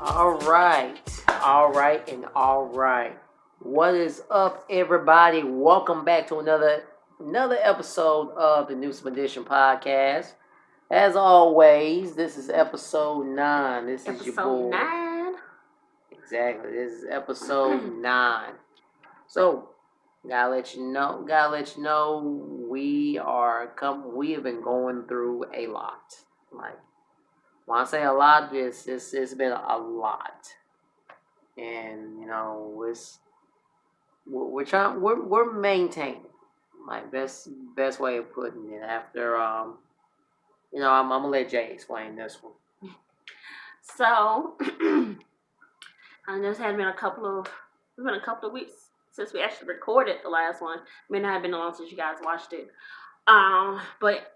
All right, and all right. What is up, everybody? Welcome back to another episode of the Newsome Edition podcast. As always, this is episode 9. This is your boy. Episode 9. Exactly. This is episode 9. So, gotta let you know, we have been going through a lot. Like, when I say a lot, it's been a lot, and we're maintaining. My best way of putting it. After I'm gonna let Jay explain this one. So, I just had been a couple of weeks since we actually recorded the last one. May not have been long since you guys watched it. But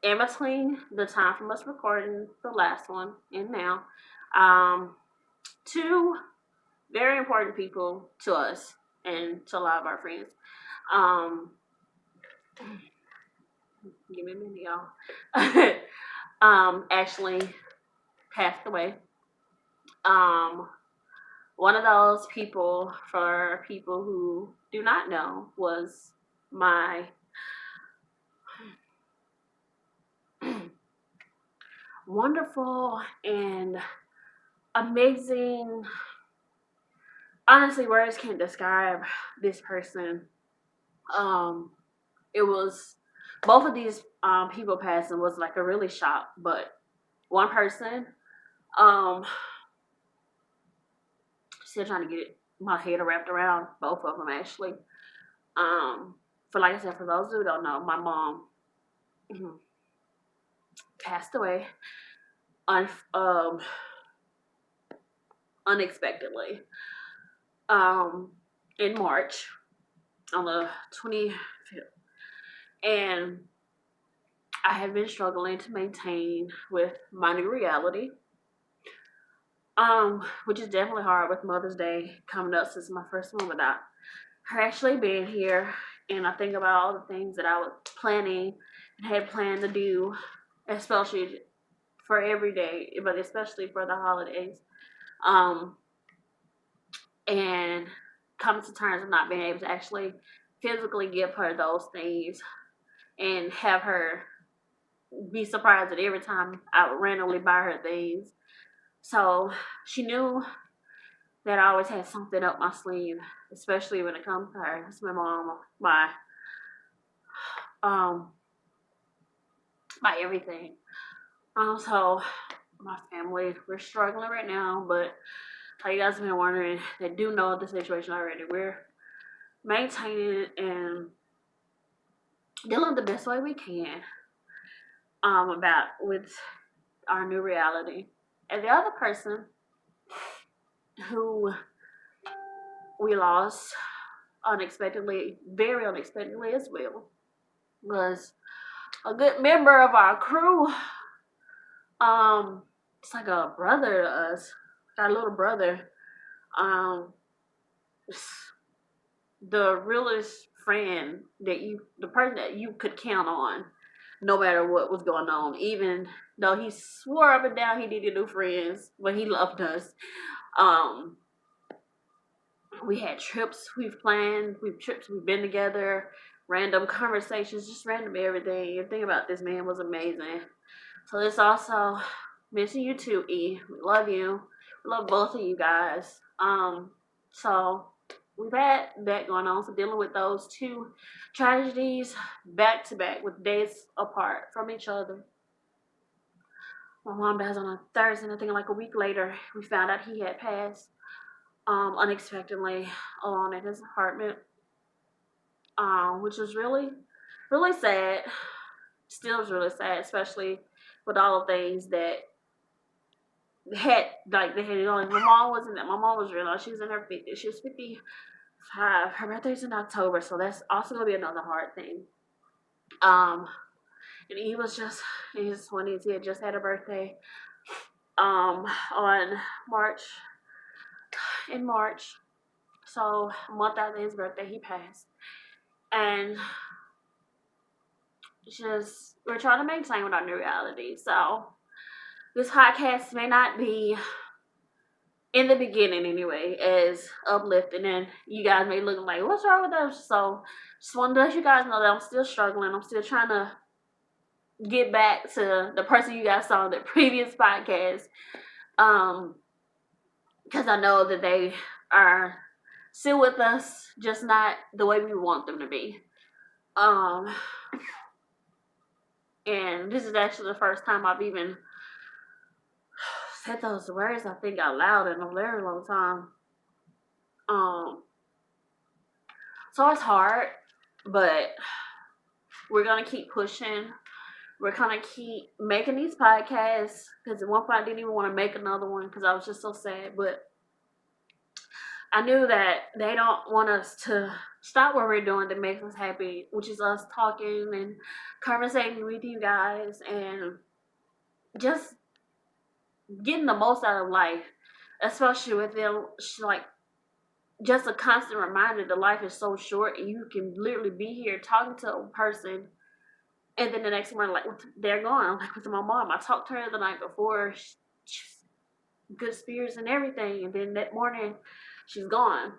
in between the time from us recording the last one and now, two very important people to us and to a lot of our friends. Give me a minute, y'all. Actually passed away. One of those people, for people who do not know, was my wonderful and amazing. Honestly, words can't describe this person. It was both of these people passing was like a really shock, but one person, still trying to get my head wrapped around both of them actually. For like I said, for those who don't know, my mom passed away unexpectedly in March on the 25th, and I have been struggling to maintain with my new reality, which is definitely hard with Mother's Day coming up since my first one without her actually being here. And I think about all the things that I was planning and had planned to do, especially for every day, but especially for the holidays. And coming to terms with not being able to actually physically give her those things and have her be surprised at every time I would randomly buy her things. So she knew that I always had something up my sleeve, especially when it comes to her. It's my mom, my everything. So my family, we're struggling right now, but like you guys have been wondering, they do know the situation already. We're maintaining and dealing the best way we can with our new reality. And the other person who we lost unexpectedly, very unexpectedly as well, was a good member of our crew. It's like a brother to us, our little brother. The realest friend the person that you could count on, no matter what was going on. Even though he swore up and down he needed new friends, but he loved us. We had trips we've planned, we've been together, random conversations, just random everything. Everything about this man was amazing. So this also missing you too, E. We love you. We love both of you guys. So we've had that going on. So dealing with those two tragedies back to back with days apart from each other. My mom dies on a Thursday, and I think like a week later, we found out he had passed unexpectedly alone in his apartment, which was really, really sad. Still is really sad, especially with all the things that they had on. My mom wasn't that. My mom was real. She was in her 50s. She was 55. Her birthday's in October, so that's also gonna be another hard thing. And he was just in his 20s. He had just had a birthday. On March. So a month after his birthday, he passed. And we're trying to maintain with our new reality. So this podcast may not be in the beginning anyway, as uplifting, and you guys may look like, what's wrong with them? So just wanted to let you guys know that I'm still struggling. I'm still trying to get back to the person you guys saw in the previous podcast. Because I know that they are still with us, just not the way we want them to be. And this is actually the first time I've even said those words, I think, out loud in a very long time. So it's hard, but we're gonna keep pushing. We're gonna keep making these podcasts, because at one point I didn't even want to make another one because I was just so sad. But I knew that they don't want us to stop what we're doing that makes us happy, which is us talking and conversating with you guys and just getting the most out of life, especially with them. Like, just a constant reminder that life is so short and you can literally be here talking to a person, and then the next morning, like, they're gone. Like with my mom, I talked to her the night before, she's good spirits and everything, and then that morning she's gone.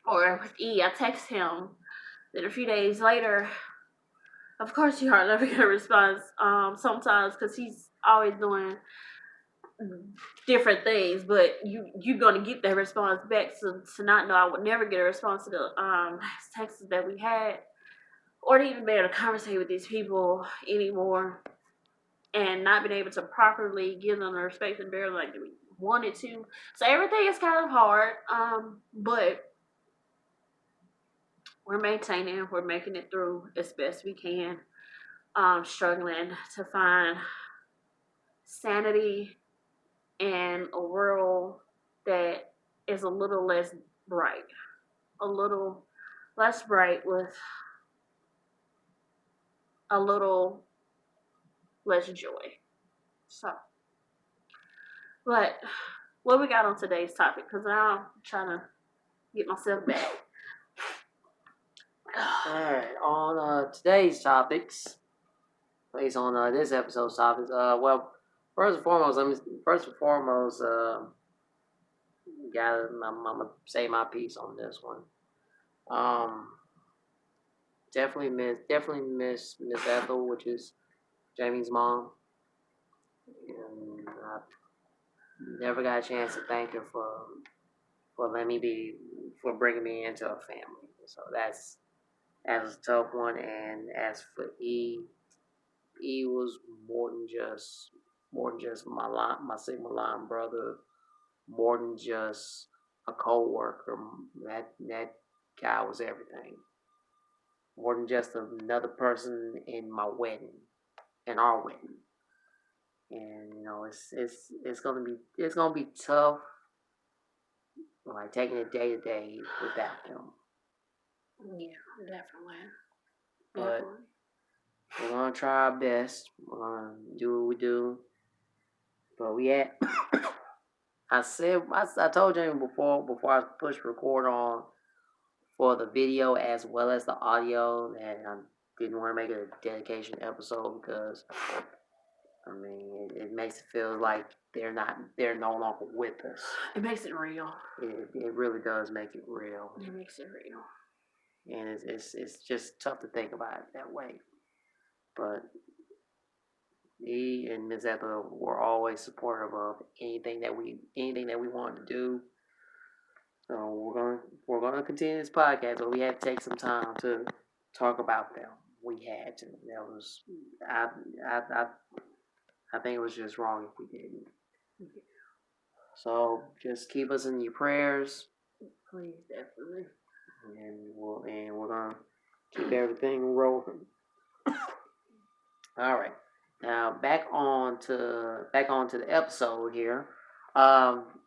Or with E, I text him, then a few days later, of course you hardly ever get a response, sometimes, because he's always doing different things, but you're gonna get that response back. So to not know I would never get a response to the texts that we had, or to even be able to conversate with these people anymore, and not being able to properly give them the respect and bear like we wanted to. So everything is kind of hard, but we're maintaining, we're making it through as best we can, struggling to find sanity in a world that is a little less bright, a little less bright, with a little less joy. So, but what we got on today's topic? Because now I'm trying to get myself back. Alright, on today's topics, based on this episode's topics, well, first and foremost, I'm gonna say my piece on this one. Definitely miss Miss Ethel, which is Jamie's mom, and I never got a chance to thank her for bringing me into her family. So that's a tough one. And as for E was more than just my Sigma Line brother, more than just a co-worker. That guy was everything. More than just another person in our wedding. And it's gonna be tough, like taking it day to day without them. Yeah, definitely. But we're gonna try our best. We're gonna do what we do. But we had I told Jamie before I pushed record on for the video as well as the audio that I didn't want to make it a dedication episode, because I mean it makes it feel like they're no longer with us. It makes it real. It really does make it real. It makes it real. And it's just tough to think about it that way. But he and Ms. Ethel were always supportive of anything that we wanted to do. So we're gonna continue this podcast, but we had to take some time to talk about them. We had to. That was I think it was just wrong if we didn't. So just keep us in your prayers. Please, definitely. And we're gonna keep everything rolling. All right. Now back on to the episode here.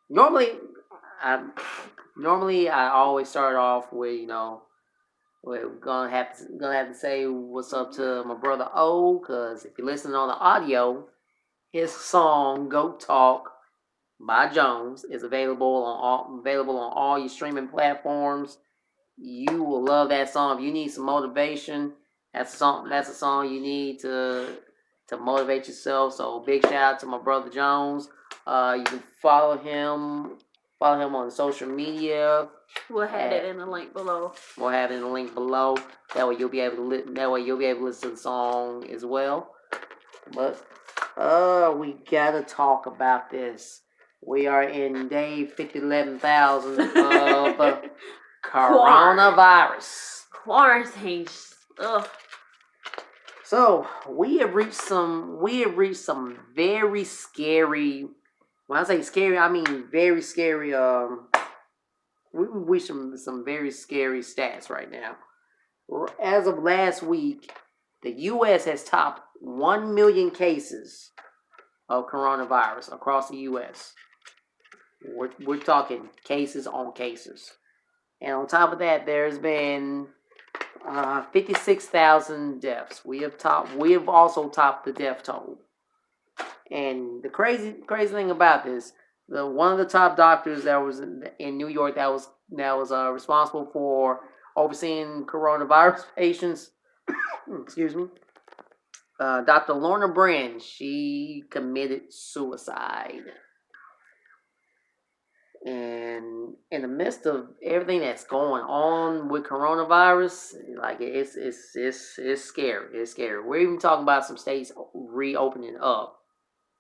Normally I always start off with we're gonna have to say what's up to my brother O, because if you're listening on the audio, his song "Go Talk" by Jones is available on all your streaming platforms. You will love that song. If you need some motivation, that's a song you need to motivate yourself. So big shout out to my brother Jones. You can follow him Follow him on social media. We'll have it in the link below. We'll have it in the link below. That way you'll be able to listen to the song as well. But we gotta talk about this. We are in day 11,000 of coronavirus. Quarantine. Ugh. So we have reached some very scary. When I say scary, I mean very scary. We reached some very scary stats right now. As of last week, the U.S. has topped 1 million cases of coronavirus across the U.S. We're talking cases on cases, and on top of that, there's been 56,000 deaths. We have also topped the death toll. And the crazy thing about this, one of the top doctors that was in New York that was responsible for overseeing coronavirus patients, excuse me, Dr. Lorna Brand, she committed suicide. And in the midst of everything that's going on with coronavirus, like it's scary. It's scary. We're even talking about some states reopening up.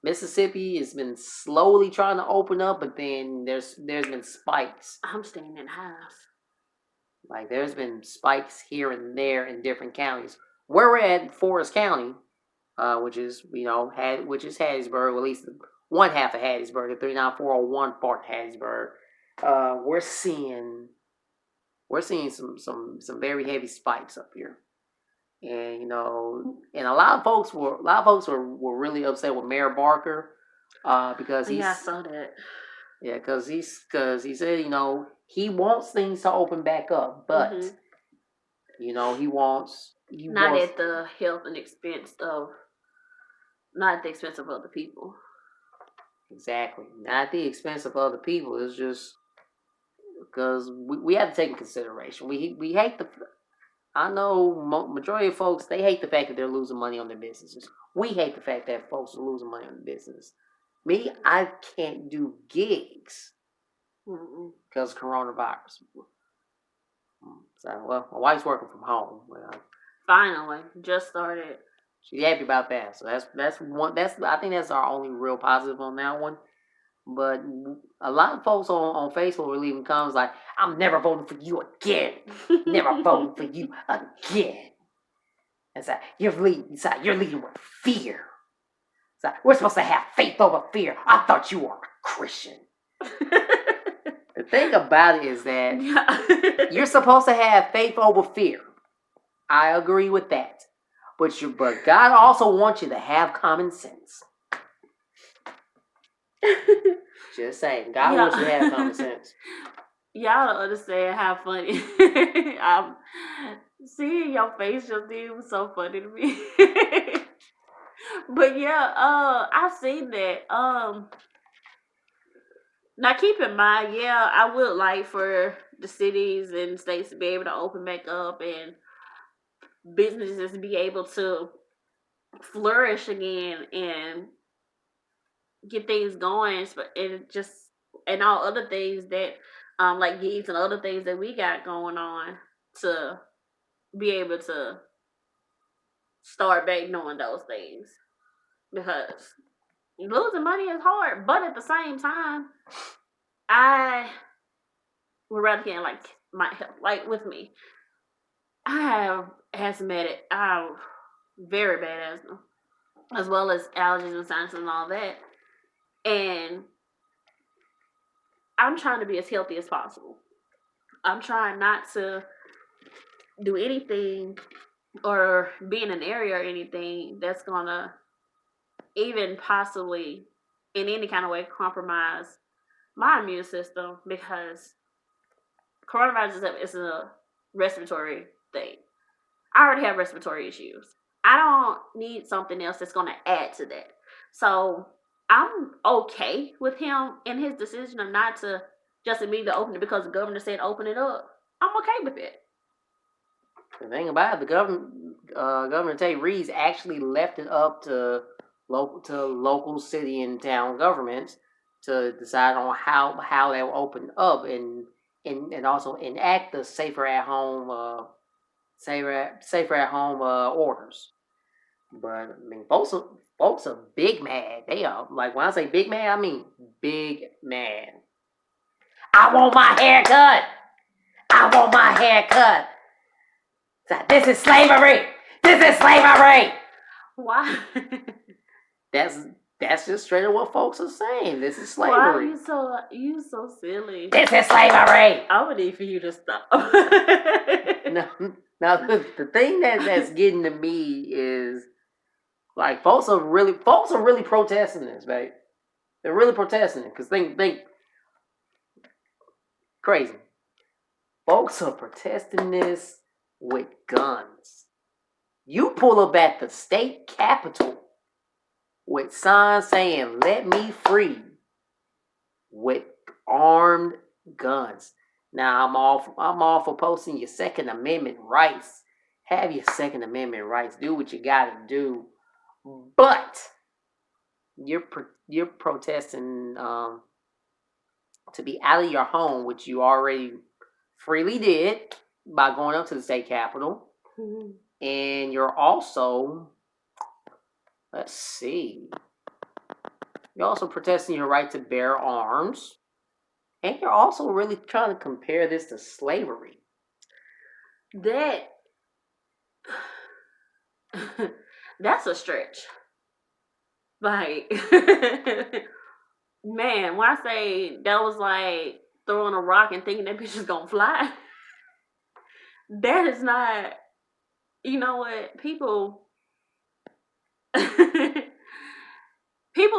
Mississippi has been slowly trying to open up, but then there's been spikes. I'm staying in the house. Like there's been spikes here and there in different counties. Where we're at, Forest County, which is Hattiesburg, or at least one half of Hattiesburg, the 39401 part of Hattiesburg. We're seeing some very heavy spikes up here. And and a lot of folks were really upset with Mayor Barker because I saw that. Yeah, because he said he wants things to open back up, but he wants at the health and expense of not at the expense of other people. Exactly, not at the expense of other people. It's just because we have to take in consideration. We hate the. I know majority of folks, they hate the fact that they're losing money on their businesses. We hate the fact that folks are losing money on their business. Me, I can't do gigs because of coronavirus. So, well, my wife's working from home. Finally, just started. She's happy about that. So that's one. I think that's our only real positive on that one. But a lot of folks on Facebook were leaving comments like, "I'm never voting for you again. Never voting for you again." It's like you're leading with fear. It's like we're supposed to have faith over fear. I thought you were a Christian. The thing about it is that you're supposed to have faith over fear. I agree with that. But God also wants you to have common sense. Just saying, God wants you to have common sense. Y'all don't understand how funny. Seeing your face just then was so funny to me. But yeah, I've seen that. Now keep in mind, I would like for the cities and states to be able to open back up and businesses to be able to flourish again and get things going, and all other things that like gigs and other things that we got going on to be able to start back doing those things, because losing money is hard, but at the same time I would rather get like my health, like with me, I have asthmatic, very bad asthma, as well as allergies and sinuses and all that. And I'm trying to be as healthy as possible. I'm trying not to do anything or be in an area or anything that's going to even possibly in any kind of way compromise my immune system, because coronavirus is a respiratory thing. I already have respiratory issues. I don't need something else that's going to add to that. So I'm okay with him and his decision of not to just immediately open it because the governor said open it up. I'm okay with it. The thing about it, Governor Tate Reeves actually left it up to local city and town governments to decide on how they will open up and also enact the safer at home orders. But I mean, folks are big mad. They are like, when I say big mad, I mean big mad. I want my hair cut. I want my hair cut. This is slavery. This is slavery. Why? That's just straight up what folks are saying. This is slavery. Why are you so silly? This is slavery. I would need for you to stop. Now the thing that's getting to me is, like, folks are really protesting this, babe. They're really protesting it because think crazy. Folks are protesting this with guns. You pull up at the state capitol with signs saying "Let me free" with armed guns. Now I'm all for posting your Second Amendment rights. Have your Second Amendment rights. Do what you gotta do. But you're protesting to be out of your home, which you already freely did by going up to the state capitol. Mm-hmm. And you're also, let's see, you're also protesting your right to bear arms. And you're also really trying to compare this to slavery. That's a stretch. Like, man, when I say that was like throwing a rock and thinking that bitch is gonna fly, that is not, you know what, people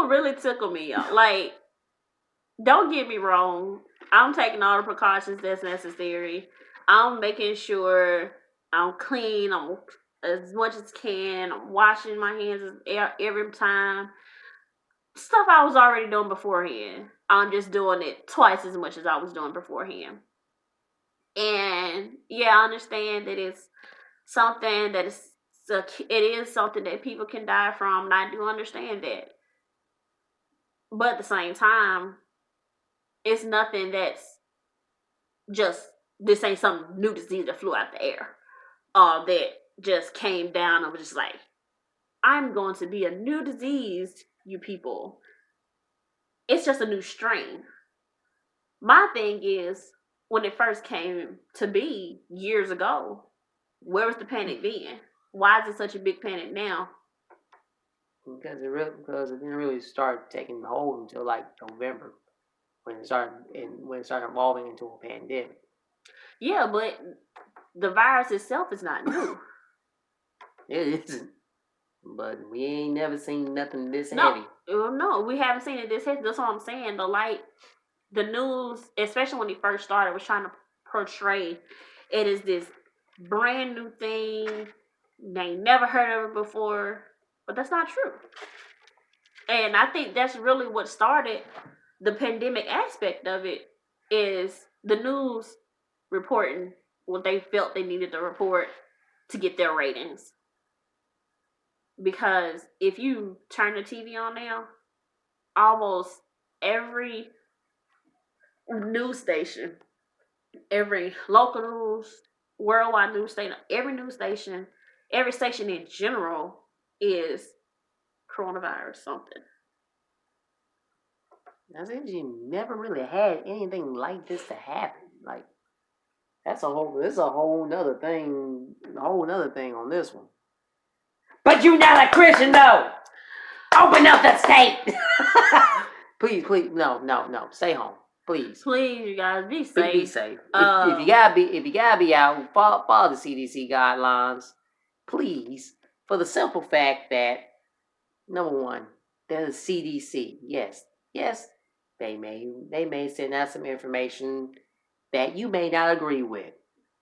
really tickle me. Like, don't get me wrong, I'm taking all the precautions that's necessary. I'm making sure I'm clean, I'm as much as can. I'm washing my hands every time. Stuff I was already doing beforehand. I'm just doing it twice as much as I was doing beforehand. And yeah, I understand that it's something that it is something that people can die from, and I do understand that. But at the same time, it's nothing that's just, this ain't some new disease that flew out the air. That just came down and was just like, I'm going to be a new disease, you people. It's just a new strain. My thing is, when it first came to be years ago, where was the panic then? Why is it such a big panic now? Because it didn't really start taking hold until like November, when it started evolving into a pandemic. Yeah, but the virus itself is not new. It isn't. But we ain't never seen nothing this heavy. No, we haven't seen it this heavy. That's what I'm saying. The news, especially when it first started, was trying to portray it as this brand new thing. They never heard of it before. But that's not true. And I think that's really what started the pandemic aspect of it, is the news reporting what they felt they needed to report to get their ratings. Because if you turn the TV on now, almost every news station, every local news, worldwide news station, every station in general is coronavirus something. I said you never really had anything like this to happen. Like, this is a whole nother thing on this one. But you're not a Christian though. Open up the state. Please, no. Stay home. Please, you guys, be safe. Be safe. If you gotta be out, follow the CDC guidelines, please. For the simple fact that, number one, there's a CDC. Yes, they may send out some information that you may not agree with,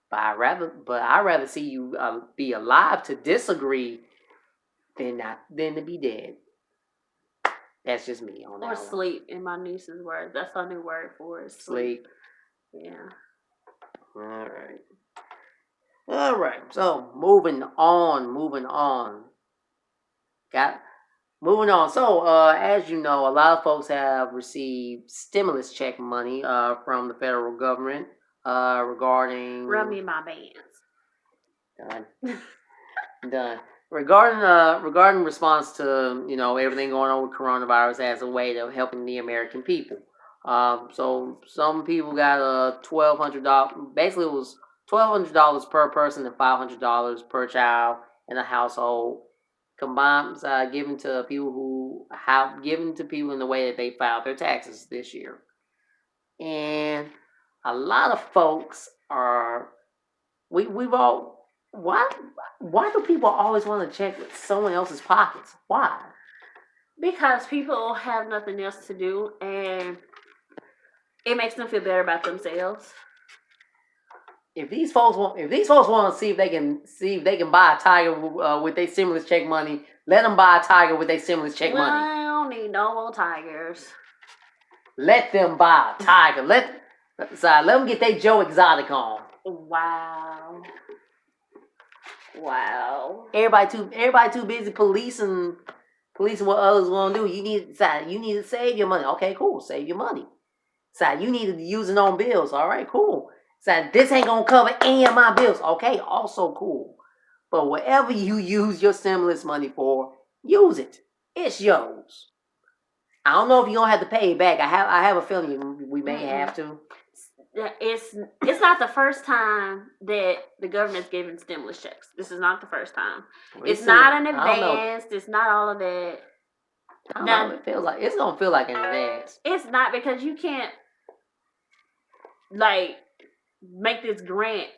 but I'd rather see you be alive to disagree than to be dead. That's just me on that one. Or sleep, in my niece's words. That's her new word for it. Sleep. Yeah. All right. So moving on. Moving on. So, as you know, a lot of folks have received stimulus check money from the federal government regarding. Rub me in my bands. Done. Done. Regarding response to everything going on with coronavirus as a way of helping the American people. So some people got $1,200. Basically, it was $1,200 per person and $500 per child in a household, combined given to people in the way that they filed their taxes this year. And a lot of folks are we've all why do people always want to check with someone else's pockets? Why? Because people have nothing else to do, and it makes them feel better about themselves. If these folks want to see if they can buy a tiger with their stimulus check money, let them buy a tiger with their stimulus check money. I don't need no more tigers. Let them buy a tiger. Let them get their Joe Exotic on. Wow. Everybody too busy policing what others want to do. You need to save your money. Okay, cool. Save your money. You need to use it on bills. All right, cool. This ain't gonna cover any of my bills. Okay, also cool. But whatever you use your stimulus money for, use it. It's yours. I don't know if you're gonna have to pay it back. I have a feeling we may have to. It's not the first time that the government's giving stimulus checks. This is not the first time. It's not an advance. It's not all of that. I don't know. It feels like it's gonna feel like an advance. It's not, because you can't make this grant,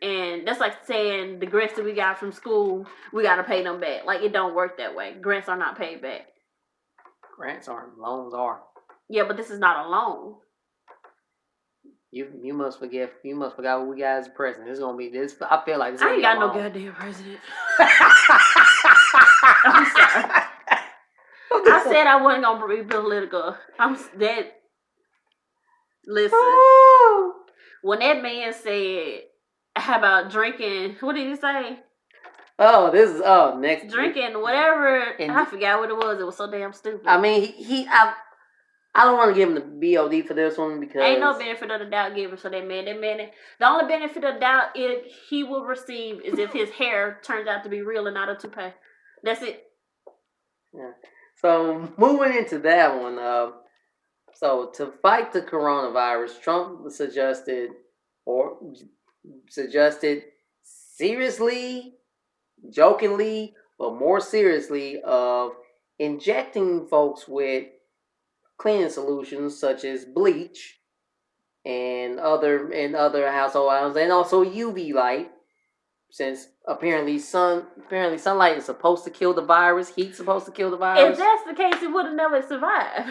and that's like saying the grants that we got from school, we gotta pay them back. Like, it don't work that way. Grants are not paid back. Grants aren't. Loans are. Yeah, but this is not a loan. You must forget what we got as a president. It's gonna be this. I feel like this. I ain't got no goddamn president. I'm sorry. I said I wasn't gonna be political. I'm that. Listen, when that man said, "How about drinking?" What did he say? Oh, this is next drinking whatever. I forgot what it was. It was so damn stupid. I mean, I don't want to give him the BOD for this one because ain't no benefit of the doubt given to that man. That man, the only benefit of the doubt he will receive is if his hair turns out to be real and not a toupee. That's it. Yeah. So moving into that one, so to fight the coronavirus, Trump suggested seriously, jokingly, but more seriously, of injecting folks with cleaning solutions such as bleach and other household items, and also UV light, since apparently sunlight is supposed to kill the virus. Heat's supposed to kill the virus. If that's the case, it would have never survived.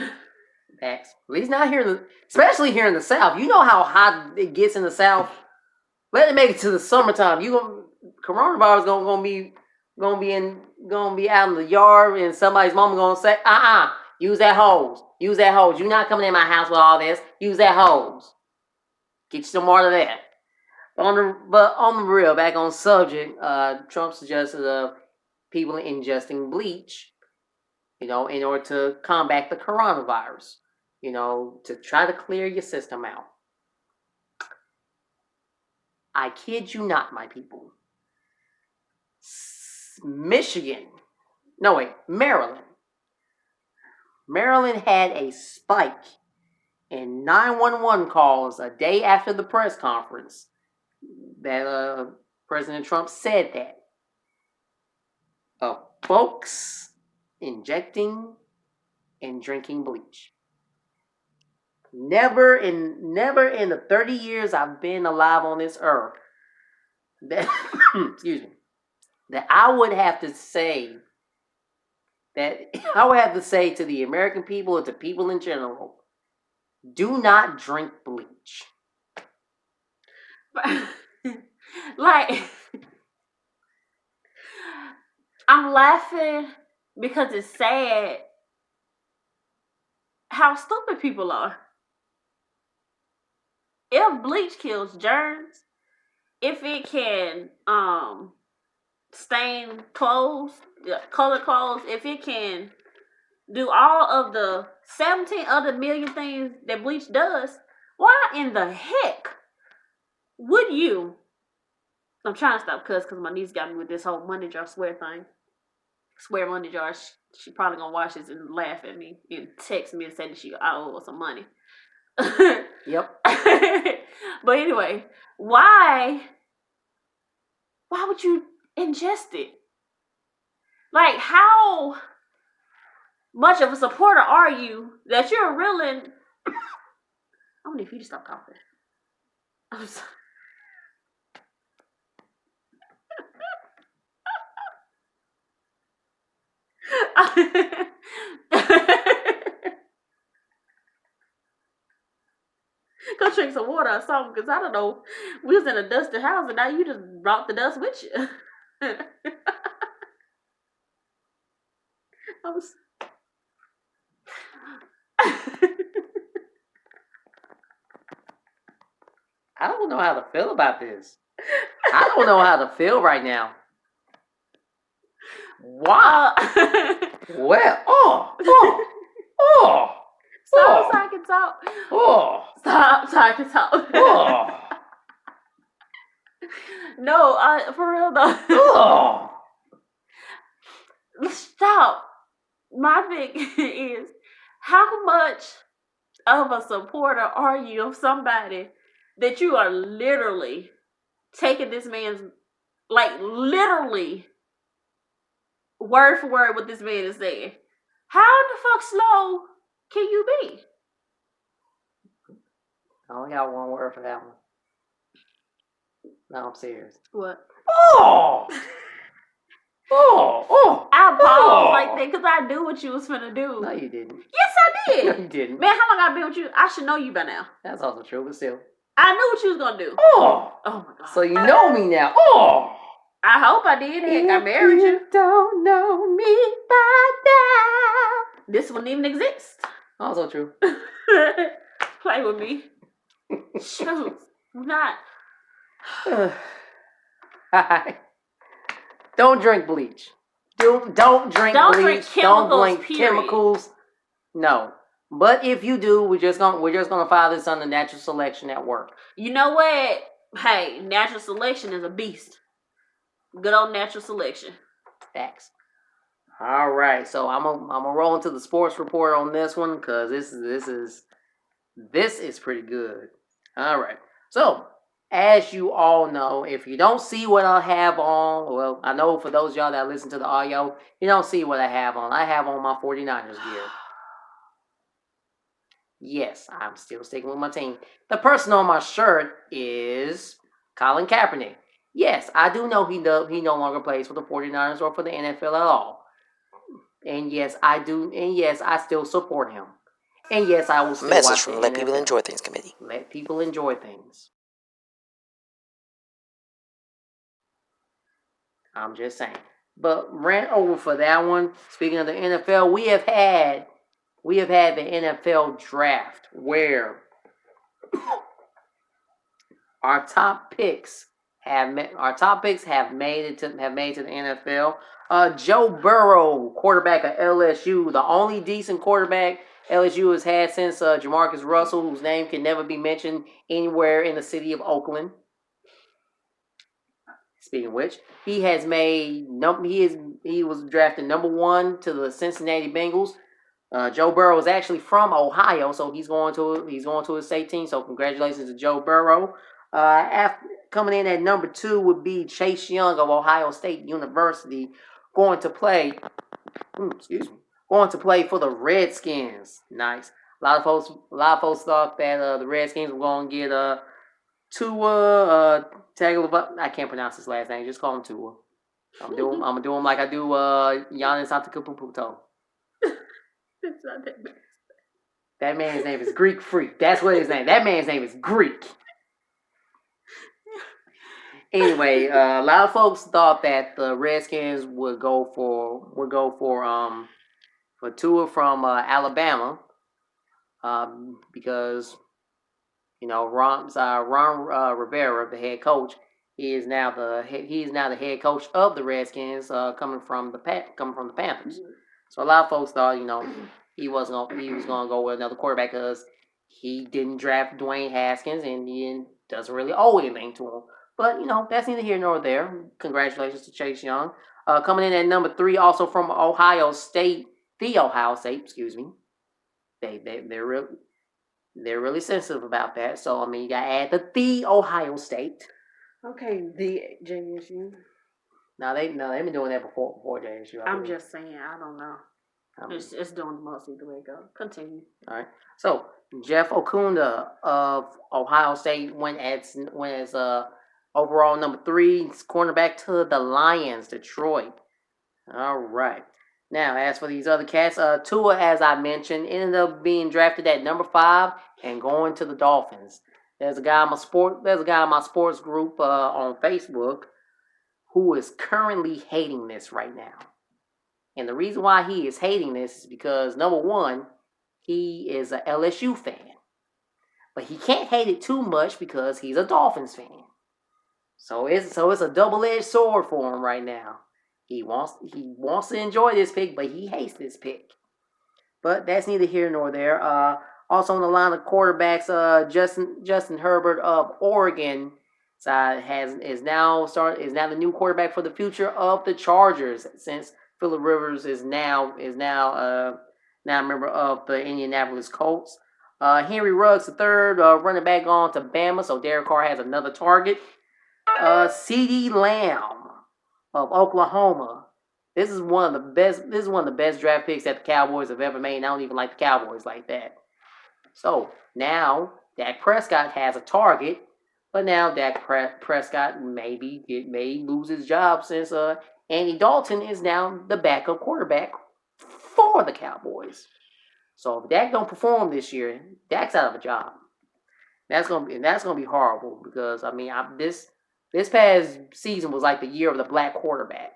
Facts. At least not here, especially here in the South. You know how hot it gets in the South. Let it make it to the summertime. Coronavirus gonna be out in the yard, and somebody's mama gonna say, use that hose. Use that hose. You're not coming in my house with all this. Use that hose. Get you some more of that. But on the real, back on subject, Trump suggested people ingesting bleach, in order to combat the coronavirus, to try to clear your system out. I kid you not, my people. Maryland had a spike in 911 calls a day after the press conference that President Trump said that of folks injecting and drinking bleach. Never in the 30 years I've been alive on this earth that that I would have to say to the American people or to people in general, do not drink bleach. I'm laughing because it's sad how stupid people are. If bleach kills germs, if it can stain clothes, color clothes, if it can do all of the 17 other million things that bleach does, why in the heck would you? I'm trying to stop because my niece got me with this whole money jar swear thing. Swear money jar. She probably gonna watch this and laugh at me and text me and say that I owe her some money. Yep. But anyway, why would you ingest it? Like, how much of a supporter are you that you're willing? I don't need you to stop coughing. I'm sorry. Go drink some water or something, because I don't know. We was in a dusty house and now you just brought the dust with you. I don't know how to feel about this. I don't know how to feel right now. Wow. Well, Stop so I can talk. Stop so I can talk. No, for real though. Stop. My thing is, how much of a supporter are you of somebody that you are literally taking this man's, like, literally word for word what this man is saying? How the fuck slow can you be? I only got one word for that one. No, I'm serious. What? I paused like that because I knew what you was finna do. No, you didn't. Yes, I did. No, you didn't. Man, how long I been with you? I should know you by now. That's also true, but still. I knew what you was gonna do. Oh my God. So you know me now. I hope I did. Heck, I married you. Don't know me by now. This wouldn't even exist. Also true. Play with me. Shoot. Not. Don't drink bleach. Don't drink bleach. Don't drink chemicals. No. But if you do, we're just gonna file this under natural selection at work. You know what? Hey, natural selection is a beast. Good old natural selection. Facts. All right, so I'm gonna roll into the sports report on this one because this is pretty good. All right, so as you all know, if you don't see what I have on, well, I know for those of y'all that listen to the audio, you don't see what I have on. I have on my 49ers gear. Yes, I'm still sticking with my team. The person on my shirt is Colin Kaepernick. Yes, I do know he no longer plays for the 49ers or for the NFL at all. And yes, I do. And yes, I still support him. And yes, I will still Message watch from the Let NFL. People Enjoy Things Committee. Let people enjoy things. I'm just saying. But rant over for that one. Speaking of the NFL, we have had the NFL draft where our top picks have made it to the NFL. Joe Burrow, quarterback of LSU, the only decent quarterback LSU has had since Jamarcus Russell, whose name can never be mentioned anywhere in the city of Oakland. Speaking of which, he was drafted number 1 to the Cincinnati Bengals. Joe Burrow is actually from Ohio, so he's going to his state team. So congratulations to Joe Burrow. Coming in at number 2 would be Chase Young of Ohio State University, going to play for the Redskins. Nice. A lot of folks thought that the Redskins were going to get Tua Tagovailoa. I can't pronounce his last name. Just call him Tua. I'm gonna do him like I do Giannis Antetokounmpo. It's not that bad. That man's name is Greek Freak. That's what his name. That man's name is Greek. Anyway, a lot of folks thought that the Redskins would go for Tua from Alabama, because Ron Rivera, the head coach, he is now the head coach of the Redskins, coming from the Panthers. So a lot of folks thought, he was gonna go with another quarterback because he didn't draft Dwayne Haskins and he doesn't really owe anything to him. But that's neither here nor there. Congratulations to Chase Young. Coming in at number 3, also from Ohio State, excuse me. They're really sensitive about that. So you gotta add the Ohio State. Okay, the JSU. No, they've been doing that before JSU. I'm just saying, I don't know. It's doing the most either way it goes. Continue. All right. So Jeff Okunda of Ohio State went as overall number 3 cornerback to the Lions, Detroit. All right. Now, as for these other cats, Tua, as I mentioned, ended up being drafted at number 5 and going to the Dolphins. There's a guy in my sports group on Facebook who is currently hating this right now. And the reason why he is hating this is because, number 1, he is an LSU fan. But he can't hate it too much because he's a Dolphins fan. So it's a double-edged sword for him right now. He wants to enjoy this pick, but he hates this pick. But that's neither here nor there. Also on the line of quarterbacks, Justin Herbert of Oregon is now the new quarterback for the future of the Chargers, since Phillip Rivers is now a member of the Indianapolis Colts. Henry Ruggs III, running back on to Bama, so Derek Carr has another target. CeeDee Lamb of Oklahoma. This is one of the best draft picks that the Cowboys have ever made. And I don't even like the Cowboys like that. So now Dak Prescott has a target, but now Dak Prescott may lose his job since Andy Dalton is now the backup quarterback for the Cowboys. So if Dak don't perform this year, Dak's out of a job. That's gonna be horrible because this past season was like the year of the black quarterback,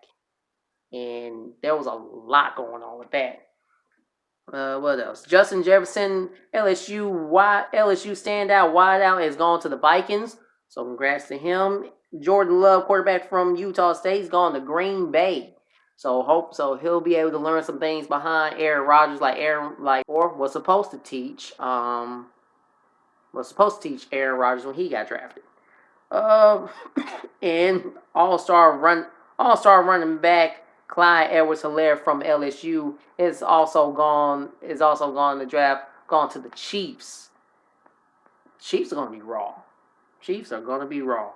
and there was a lot going on with that. What else? Justin Jefferson, LSU standout wideout, has gone to the Vikings. So congrats to him. Jordan Love, quarterback from Utah State, has gone to Green Bay. So he'll be able to learn some things behind Aaron Rodgers, was supposed to teach. Aaron Rodgers when he got drafted. And all-star running back Clyde Edwards-Helaire from LSU is also gone to the Chiefs. Chiefs are going to be raw.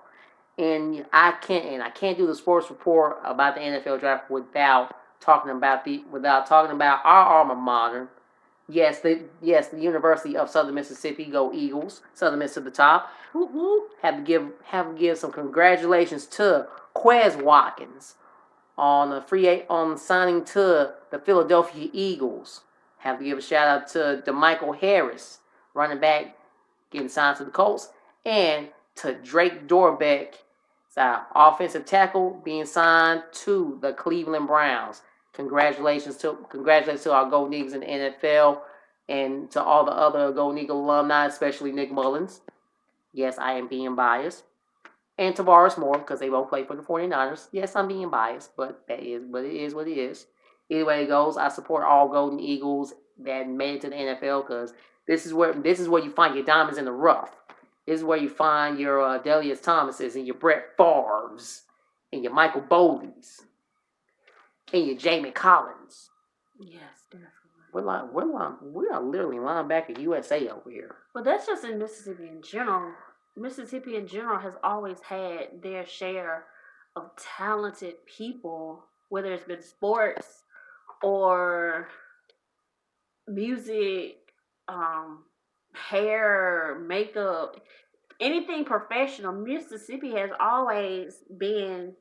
And I can't do the sports report about the NFL draft without talking about our alma mater. Yes, the University of Southern Mississippi. Go Eagles! Southern Miss to the top. Have to give some congratulations to QUEZ WATKINS on signing to the Philadelphia Eagles. Have to give a shout out to DeMichael Harris, running back, getting signed to the Colts, and to Drake Dorbeck, offensive tackle, being signed to the Cleveland Browns. Congratulations to our Golden Eagles in the NFL, and to all the other Golden Eagle alumni, especially Nick Mullins. Yes, I am being biased. And Tavares Moore, because they both play for the 49ers. Yes, I'm being biased, but it is what it is. Either way it goes, I support all Golden Eagles that made it to the NFL, because this is where you find your diamonds in the rough. This is where you find your Delius Thomases and your Brett Favres and your Michael Bowleys and your Jamie Collins. Yes, definitely. We are literally linebacker USA over here. Well, that's just in Mississippi in general. Mississippi in general has always had their share of talented people, whether it's been sports or music, hair, makeup, anything professional. Mississippi has always been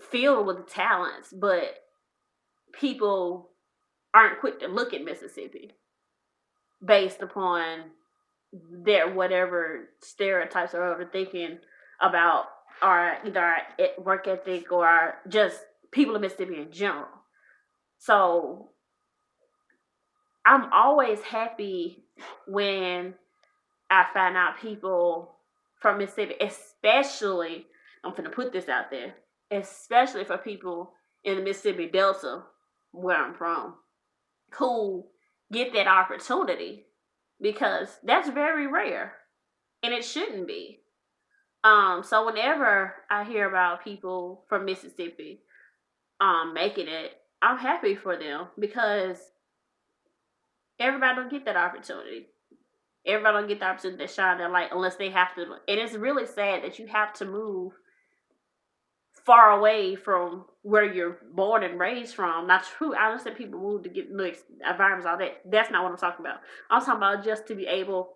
filled with talents, but people aren't quick to look at Mississippi based upon their whatever stereotypes or overthinking about either our work ethic or just people in Mississippi in general. So I'm always happy when I find out people from Mississippi, especially, I'm going to put this out there, especially for people in the Mississippi Delta where I'm from who get that opportunity, because that's very rare and it shouldn't be. So whenever I hear about people from Mississippi making it, I'm happy for them, because everybody don't get that opportunity. Everybody don't get the opportunity to shine their light unless they have to. And it's really sad that you have to move far away from where you're born and raised from. Not true. I understand people move to get new environments, all that. That's not what I'm talking about. I'm talking about just to be able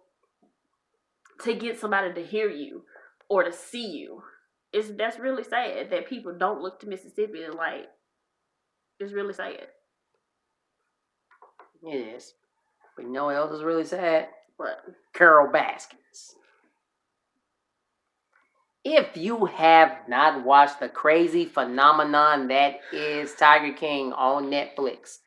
to get somebody to hear you or to see you. That's really sad that people don't look to Mississippi and like. It's really sad. It is. But you know what else is really sad? What? Carol Baskins. If you have not watched the crazy phenomenon that is Tiger King on Netflix,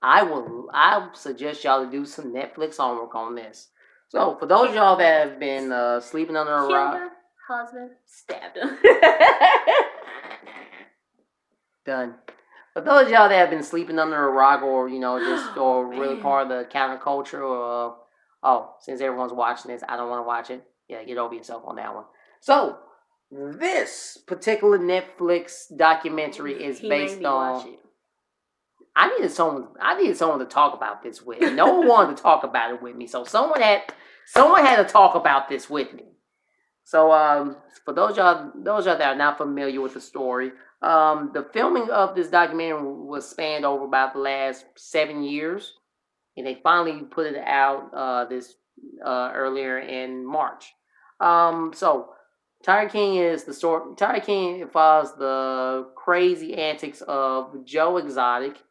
I suggest y'all to do some Netflix homework on this. So for those of y'all that have been sleeping under a rock, Killed her husband, stabbed him. Done. For those of y'all that have been sleeping under a rock, or just or really part of the counterculture, or since everyone's watching this, I don't want to watch it. Yeah, get over yourself on that one. So this particular Netflix documentary is based on. I needed someone to talk about this with. No one wanted to talk about it with me, so someone had to talk about this with me. So for those y'all that are not familiar with the story, the filming of this documentary was spanned over about the last 7 years, and they finally put it out this earlier in March. So Tiger King is the story. Tiger King follows the crazy antics of Joe Exotic,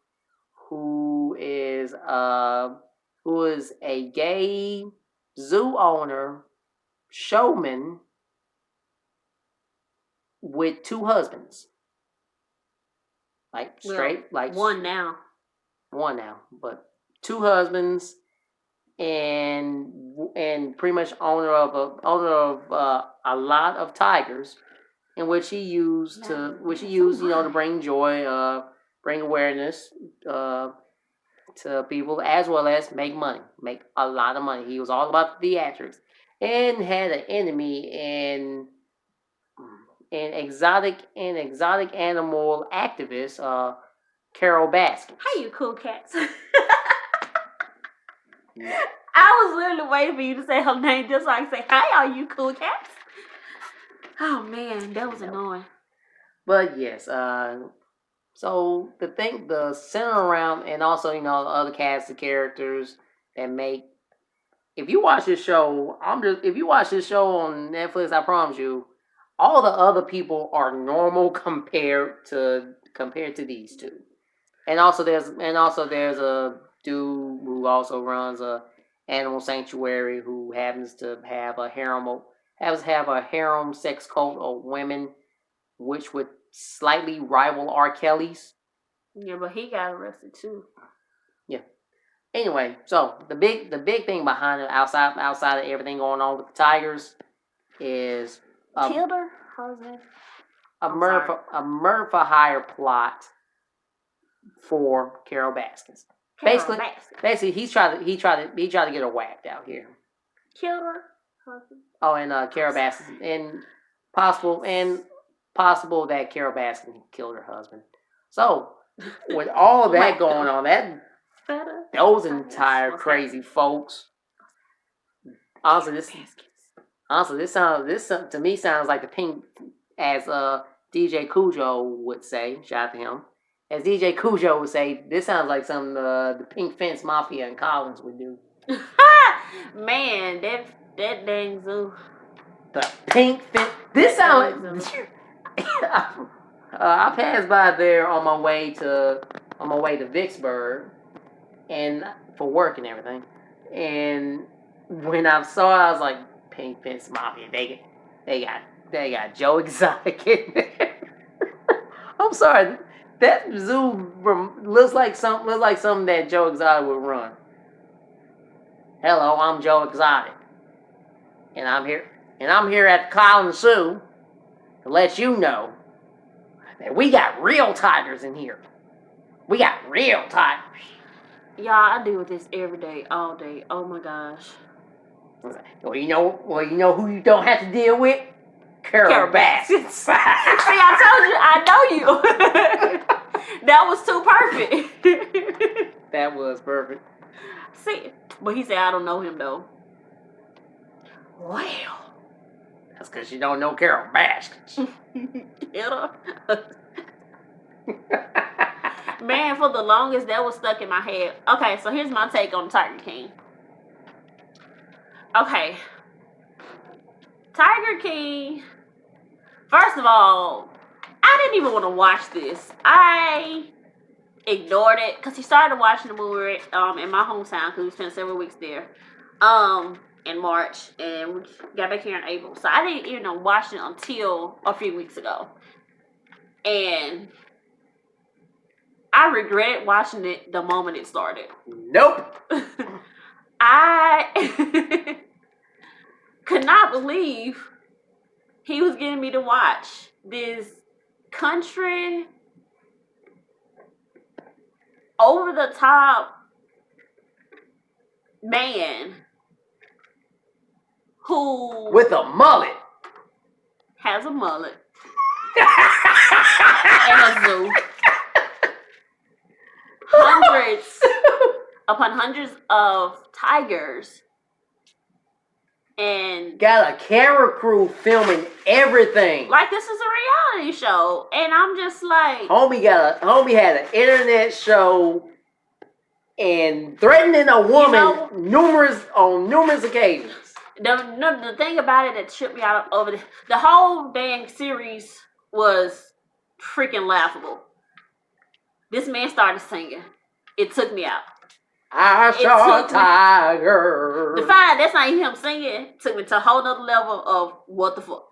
who is a gay zoo owner, showman with 2 husbands. Like straight, like one now, but 2 husbands, and pretty much owner of a lot of tigers, in which he used to bring joy, bring awareness to people, as well as make a lot of money. He was all about the theatrics, and had an enemy in exotic animal activist, Carol Baskins. Hey, you cool cats. I was literally waiting for you to say her name just so I can say, "Hey, are you cool cats?" Oh man, that was annoying. But yes, so the center around, and also the other cast of characters that make. If you watch this show, on Netflix, I promise you, all the other people are normal compared to these 2. And also there's a dude who also runs a animal sanctuary, who happens to have a harem sex cult of women, which would slightly rival R. Kelly's. Yeah, but he got arrested too. Yeah. Anyway, so the big thing behind it, outside of everything going on with the tigers, is killed her husband. A murder for hire plot for Carol Baskins. Basically, he tried to get her whacked out here. Killed her husband. Oh, and Carol Baskins, and possible that Carol Baskins killed her husband. So with all that going on, those entire crazy folks. Honestly, this to me sounds like the pink, as DJ Cujo would say. Shout out to him. As DJ Cujo would say, this sounds like something the Pink Fence Mafia and Collins would do. Man, that dang zoo. The Pink Fence. This sounds. I passed by there on my way to Vicksburg, and for work and everything. And when I saw it, I was like, Pink Fence Mafia. They got Joe Exotic in there. I'm sorry. That zoo looks like something that Joe Exotic would run. Hello, I'm Joe Exotic, and I'm here at the Collins Zoo to let you know that we got real tigers in here. We got real tigers. Y'all, I deal with this every day, all day. Oh my gosh. Well, you know who you don't have to deal with? Carol Baskins. See, I told you, I know you. That was too perfect. That was perfect. See, but he said I don't know him though. Well, that's because you don't know Carol Baskins. Man, for the longest, that was stuck in my head. Okay, so here's my take on Tiger King. Okay. Tiger King, first of all, I didn't even want to watch this. I ignored it because he started watching the movie in my hometown because we spent several weeks there in March, and we got back here in April. So I didn't even watch it until a few weeks ago. And I regretted watching it the moment it started. Nope. I could not believe he was getting me to watch this country over the top man who with a mullet has a mullet and a zoo. Hundreds upon hundreds of tigers. And got a camera crew filming everything. Like this is a reality show. And I'm just like, Homie had an internet show and threatening a woman on numerous occasions. The thing about it that tripped me out over the whole dang series was freaking laughable. This man started singing. It took me out. I saw a tiger. The fact that's not even him singing took me to a whole nother level of what the fuck.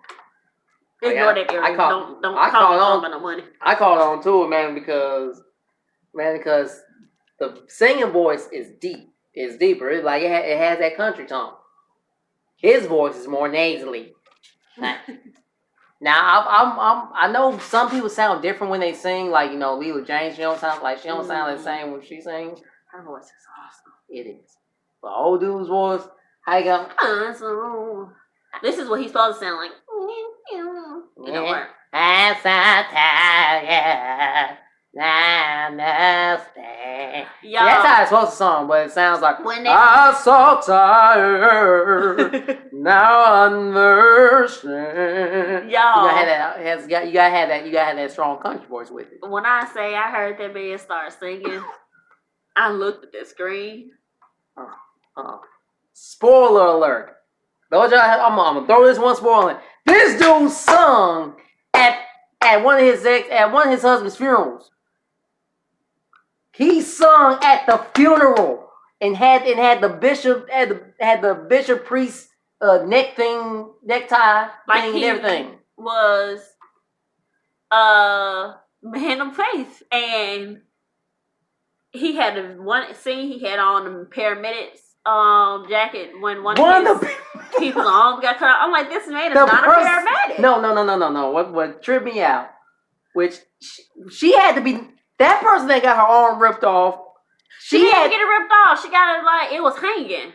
Ignore that area. Don't call me no money. I caught on to it, man, because the singing voice is deep. It's deeper. It's like it has that country tone. His voice is more nasally. Now I know some people sound different when they sing. Like Leela James, she don't sound like the same when she sings. Her voice is awesome. It is. But old dude's voice, how you go? Awesome. This is what he's supposed to sound like. You know what? I'm so tired. I understand. Y'all, that's how it's supposed to sound, but it sounds like I'm so tired. Now I understand. Y'all, you gotta have that strong country voice with it. When I say I heard that man start singing, I looked at the screen. Spoiler alert. I'm gonna throw this one spoiler in. This dude sung at one of his husband's funerals. He sung at the funeral and had the bishop priest necktie thing and everything. Was man of faith, and he had one scene. He had on the paramedics jacket when one of his people's arms got cut off. I'm like, this man is not a paramedic. No. What tripped me out, which she had to be that person that got her arm ripped off. She didn't get it ripped off. She got it like it was hanging.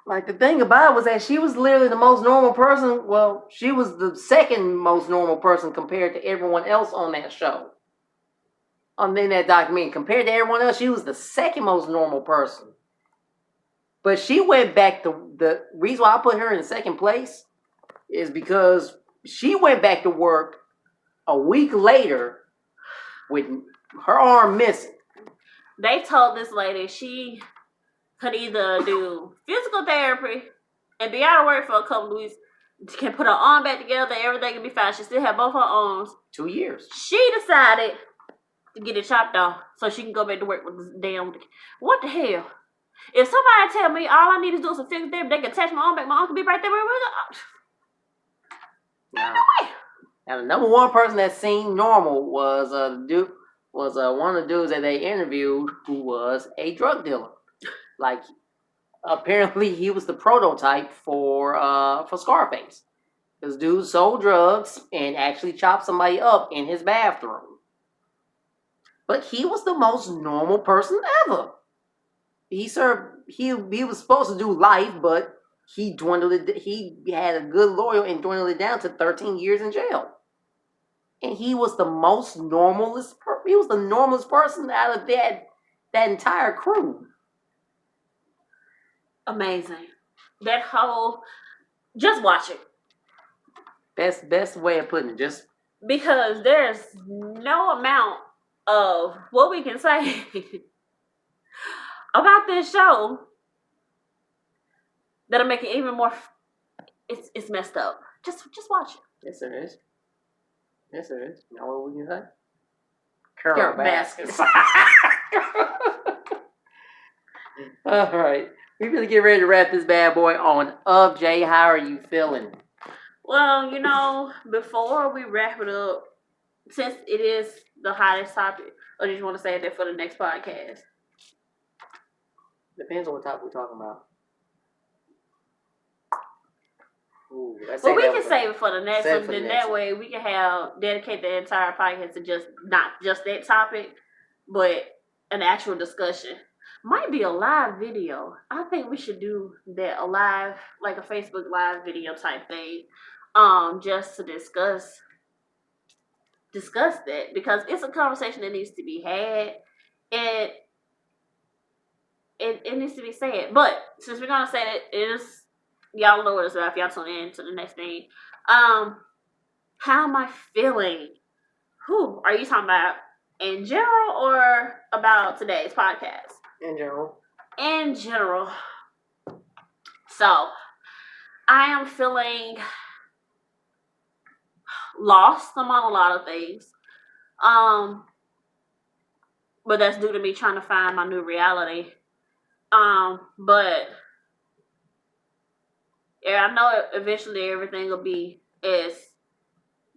Like the thing about it was that she was literally the most normal person. Well, she was the second most normal person compared to everyone else on that show. In that documentary, compared to everyone else, she was the second most normal person. But she went back to the reason why I put her in second place is because she went back to work a week later with her arm missing. They told this lady she could either do physical therapy and be out of work for a couple of weeks, can put her arm back together, everything can be fine. She still have both her arms. 2 years. She decided to get it chopped off so she can go back to work with this damn. What the hell? If somebody tell me all I need to do is some physical therapy, they can attach my arm back, my arm can be right there. Now, the number one person that seemed normal was one of the dudes that they interviewed who was a drug dealer. Like, apparently he was the prototype for Scarface. This dude sold drugs and actually chopped somebody up in his bathroom. But he was the most normal person ever. He was supposed to do life, but he dwindled it. He had a good lawyer and dwindled it down to 13 years in jail. And he was the most normalest. He was the normalest person out of that entire crew. Amazing. That whole, just watch it. Best way of putting it. Just because there's no amount of what we can say about this show that'll make it even more. It's messed up. Just watch it. Yes, it is. Yes, it is. You know what we can say? Curl baskets. All right. We're going to get ready to wrap this bad boy on up. Jay, how are you feeling? Well, you know, before we wrap it up, since it is the hottest topic, or do you want to save that for the next podcast? Depends on what topic we're talking about. Ooh, well, we can save it for the next one. Then that way we can dedicate the entire podcast to just not just that topic, but an actual discussion. Might be a live video. I think we should do that, a live, like a Facebook live video type thing, just to discuss that, because it's a conversation that needs to be had, and it needs to be said. But since we're gonna say that it is, y'all know what it's about if y'all tune in to the next thing. How am I feeling? Who are you talking about? In general or about today's podcast? In general. In general. So, I am feeling lost among a lot of things. But that's due to me trying to find my new reality. But yeah, I know eventually everything will be as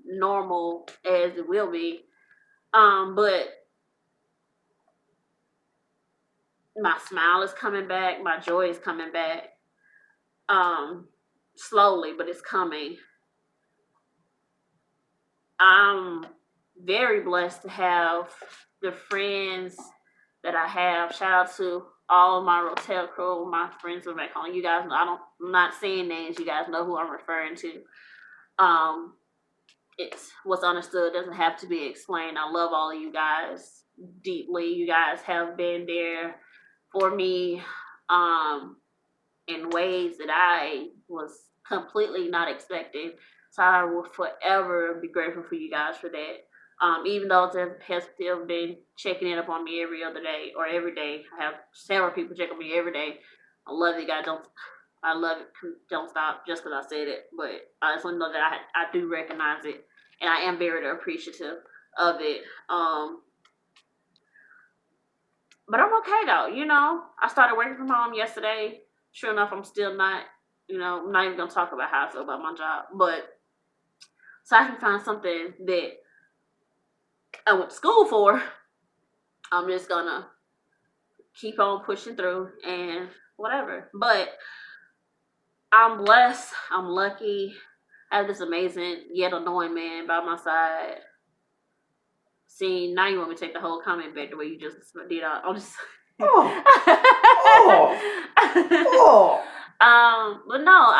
normal as it will be. But my smile is coming back. My joy is coming back. Slowly, but it's coming. I'm very blessed to have the friends that I have. Shout out to all of my hotel crew, my friends are back home. You guys know I'm not saying names. You guys know who I'm referring to. It's what's understood doesn't have to be explained. I love all of you guys deeply. You guys have been there for me in ways that I was completely not expecting. So I will forever be grateful for you guys for that. Even though there has still been checking in upon me every other day or every day. I have several people check on me every day. I love you guys. I love it. Don't stop just because I said it. But I just want to know that I do recognize it. And I am very appreciative of it. But I'm okay though. You know, I started working from home yesterday. Sure enough, I'm still not, I'm not even going to talk about how I feel about my job. But so I can find something that I went to school for. I'm just going to keep on pushing through and whatever. But I'm blessed. I'm lucky. I have this amazing yet annoying man by my side. See, now you want me to take the whole comment back the way you just did. I'll just... But no,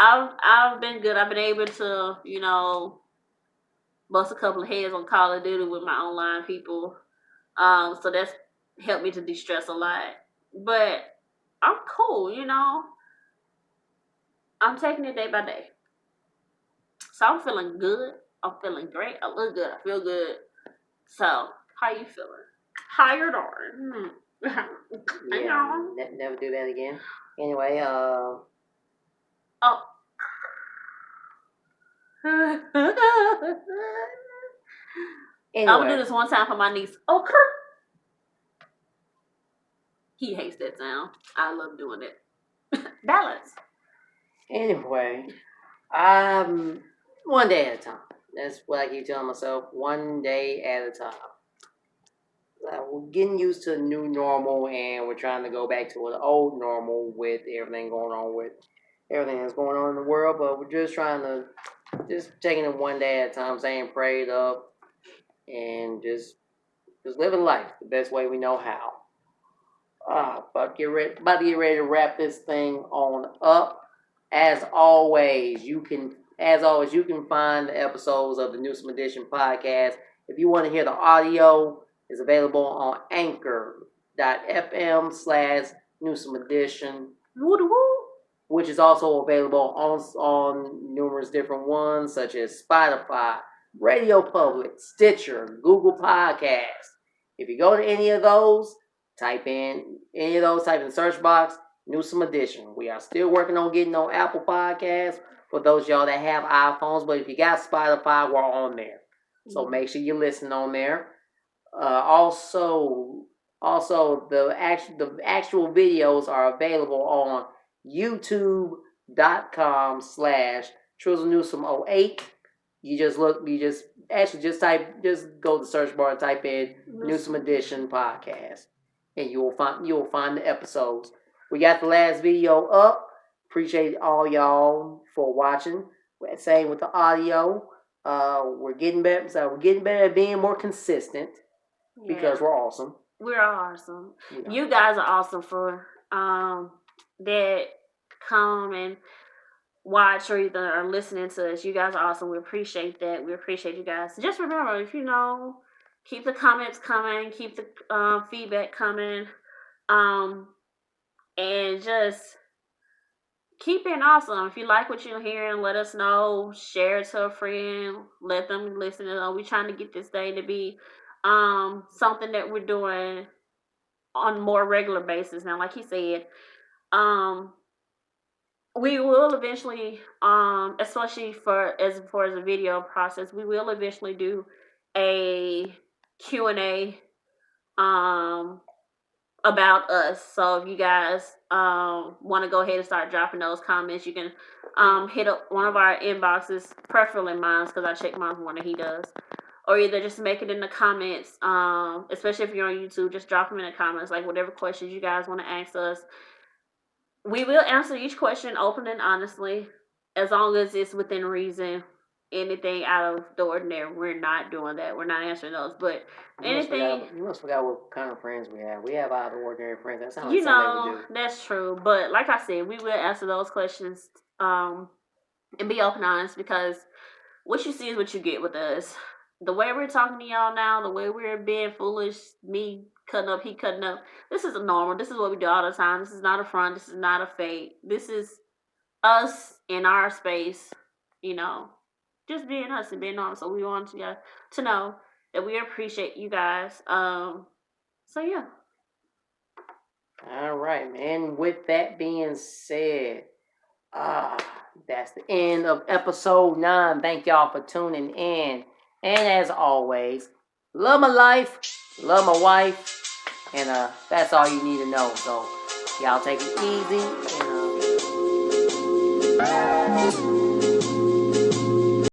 I've been good. I've been able to, bust a couple of heads on Call of Duty with my online people. So that's helped me to de-stress a lot. But I'm cool, I'm taking it day by day. So I'm feeling good. I'm feeling great. I look good. I feel good. So, how you feeling? How you're doing? Yeah, never do that again. Anyway, Oh. Anyway. I'm gonna do this one time for my niece. Okay. He hates that sound. I love doing it. Balance. Anyway, one day at a time. That's what I keep telling myself. One day at a time. We're getting used to a new normal, and we're trying to go back to an old normal with everything going on with everything that's going on in the world. But we're just trying to, just taking it one day at a time, staying prayed up, and just Just living life the best way we know how. About to get ready to wrap this thing on up. As always, you can find the episodes of the Newsome Edition podcast. If you want to hear the audio, it's available on anchor.fm/Newsome Edition. Which is also available on numerous different ones, such as Spotify, Radio Public, Stitcher, Google Podcasts. If you go to any of those, type in the search box, Newsome Edition. We are still working on getting on Apple Podcasts for those y'all that have iPhones, but if you got Spotify, we're on there. So make sure you listen on there. Also, the actual videos are available on youtube.com/TrizzleNewsome08. You just go to the search bar and type in Newsome Edition podcast, and you will find the episodes. We got the last video up. Appreciate all y'all for watching. Same with the audio. We're getting better. So we're getting better at being more consistent because we're awesome. We're awesome. You guys are awesome for that come and watch or either are listening to us. You guys are awesome. We appreciate that. We appreciate you guys. Just remember, if keep the comments coming, keep the feedback coming, and just keep being awesome. If you like what you're hearing, let us know. Share it to a friend. Let them listen. We're trying to get this thing to be something that we're doing on a more regular basis. Now, like he said, we will eventually, especially as far as the video process, we will eventually do a Q&A about us. So if you guys want to go ahead and start dropping those comments, you can hit up one of our inboxes, preferably mine, because I check mine more than he does. Or either just make it in the comments, especially if you're on YouTube, just drop them in the comments, like whatever questions you guys want to ask us. We will answer each question open and honestly, as long as it's within reason. Anything out of the ordinary, we're not doing that. We're not answering those. But anything... You must forgot what kind of friends we have. We have out of the ordinary friends. That sounds like something we do. That's true. But like I said, we will answer those questions and be open and honest, because what you see is what you get with us. The way we're talking to y'all now, the way we're being foolish, me cutting up, he cutting up, this is normal. This is what we do all the time. This is not a front. This is not a fake. This is us in our space, just being us and being normal. So we want you guys to know that we appreciate you guys. So yeah. All right, man. With that being said, that's the end of episode 9. Thank y'all for tuning in. And as always, love my life, love my wife, and that's all you need to know. So y'all take it easy. And,